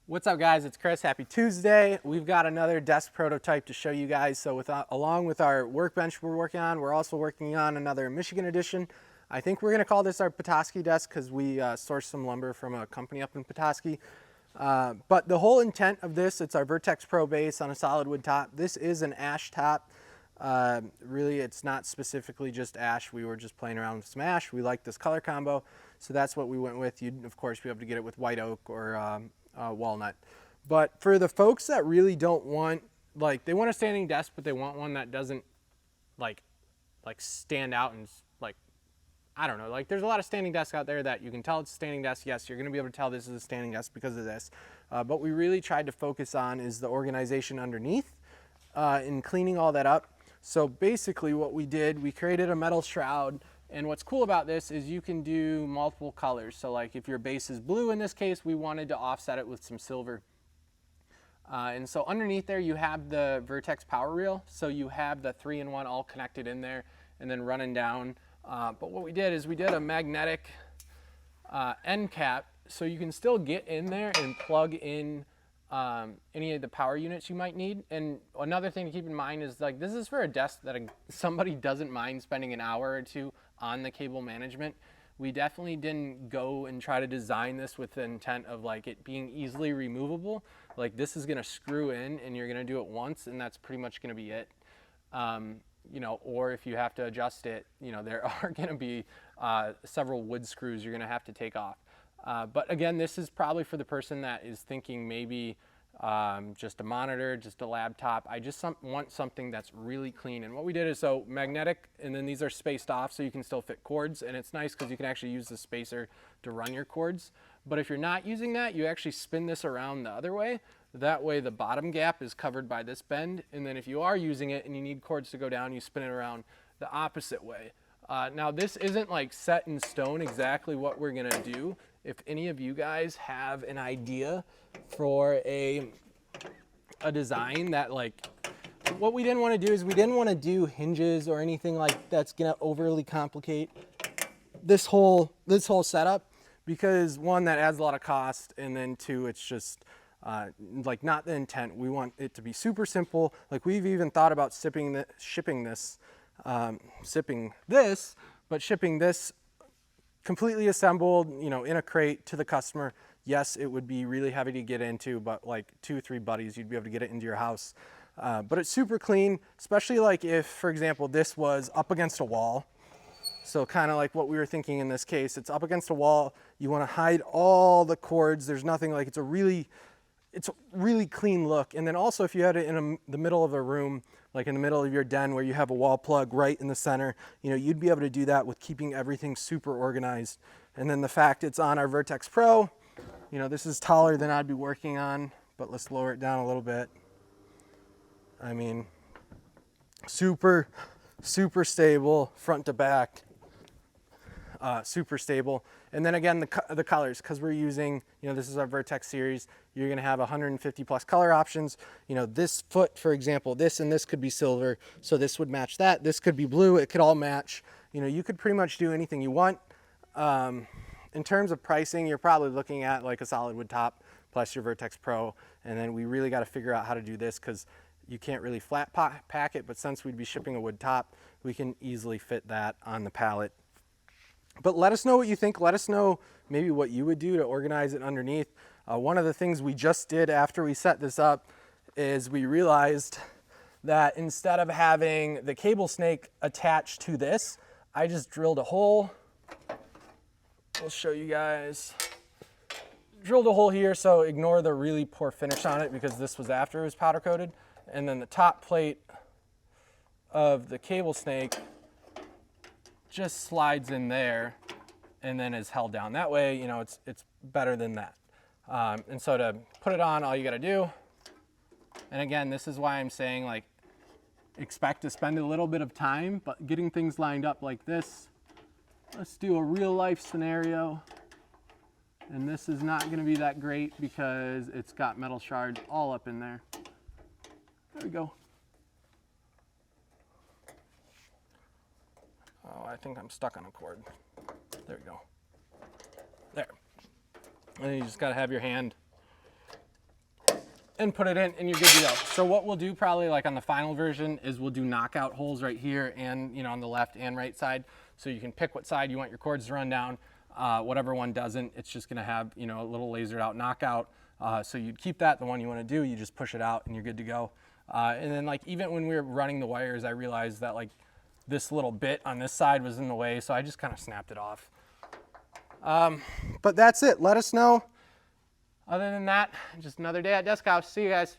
What's up, guys? It's Chris. Happy Tuesday. We've got another desk prototype to show you guys. So along with our workbench we're working on, we're also working on another Michigan edition. I think we're going to call this our Petoskey desk because we sourced some lumber from a company up in Petoskey. But the whole intent of this, it's our Vertex Pro base on a solid wood top. This is an ash top. Really, it's not specifically just ash. We were just playing around with some ash. We like this color combo, so that's what we went with. You'd, of course, be able to get it with white oak or walnut. But for the folks that really don't want, like, they want a standing desk, but they want one that doesn't, like stand out and, like, I don't know. Like, there's a lot of standing desks out there that you can tell it's a standing desk. Yes, you're going to be able to tell this is a standing desk because of this. But we really tried to focus on is the organization underneath and cleaning all that up. So basically what we did, we created a metal shroud, and what's cool about this is you can do multiple colors. So like if your base is blue in this case, we wanted to offset it with some silver. And so underneath there you have the Vertex power reel, so you have the 3-in-1 all connected in there and then running down. But what we did is we did a magnetic end cap, so you can still get in there and plug in any of the power units you might need. And another thing to keep in mind is, like, this is for a desk that somebody doesn't mind spending an hour or two on the cable management. We definitely didn't go and try to design this with the intent of like it being easily removable. Like, this is going to screw in and you're going to do it once and that's pretty much going to be it. You know, or if you have to adjust it, you know, there are going to be several wood screws you're going to have to take off. But again, this is probably for the person that is thinking maybe just a monitor, just a laptop. I just want something that's really clean. And what we did is, so magnetic, and then these are spaced off so you can still fit cords. And it's nice because you can actually use the spacer to run your cords. But if you're not using that, you actually spin this around the other way. That way the bottom gap is covered by this bend. And then if you are using it and you need cords to go down, you spin it around the opposite way. Now this isn't like set in stone exactly what we're gonna do. If any of you guys have an idea for a design that, like, what we didn't want to do is we didn't want to do hinges or anything like that's gonna overly complicate this whole setup, because one, that adds a lot of cost, and then two, it's just like not the intent. We want it to be super simple. Like, we've even thought about shipping this completely assembled, you know, in a crate to the customer. Yes, it would be really heavy to get into, but like 2 or 3 buddies, you'd be able to get it into your house. But it's super clean, especially like if, for example, this was up against a wall. So kind of like what we were thinking in this case, it's up against a wall. You want to hide all the cords. There's nothing, like, it's a really clean look. And then also if you had it in the middle of a room, like in the middle of your den where you have a wall plug right in the center, you know, you'd be able to do that with keeping everything super organized. And then the fact it's on our Vertex Pro, you know, this is taller than I'd be working on, but let's lower it down a little bit. I mean, super stable front to back. Super stable. And then again, the colors, because we're using, you know, this is our Vertex series, you're going to have 150 plus color options. You know, this foot, for example, this and this could be silver, so this would match that. This could be blue, it could all match. You know, you could pretty much do anything you want. In terms of pricing, you're probably looking at like a solid wood top plus your Vertex Pro, and then we really got to figure out how to do this because you can't really flat pack it, but since we'd be shipping a wood top, we can easily fit that on the pallet. But let us know what you think. Let us know maybe what you would do to organize it underneath. One of the things we just did after we set this up is we realized that instead of having the cable snake attached to this, I just drilled a hole. I'll show you guys. Drilled a hole here, so ignore the really poor finish on it because this was after it was powder coated. And then the top plate of the cable snake just slides in there and then is held down. That way, you know, it's better than that. And so to put it on, all you gotta do, and again, this is why I'm saying, like, expect to spend a little bit of time, but getting things lined up like this. Let's do a real life scenario. And this is not gonna be that great because it's got metal shards all up in there. There we go. Oh, I think I'm stuck on a cord. There we go. There. And then you just gotta have your hand and put it in, and you're good to go. So what we'll do probably like on the final version is we'll do knockout holes right here and, you know, on the left and right side. So you can pick what side you want your cords to run down. Whatever one doesn't, it's just gonna have, you know, a little lasered out knockout. So you'd keep that. The one you wanna do, you just push it out and you're good to go. And then like even when we were running the wires, I realized that like this little bit on this side was in the way, so I just kind of snapped it off. But that's it. Let us know. Other than that, just another day at Desk House. See you guys.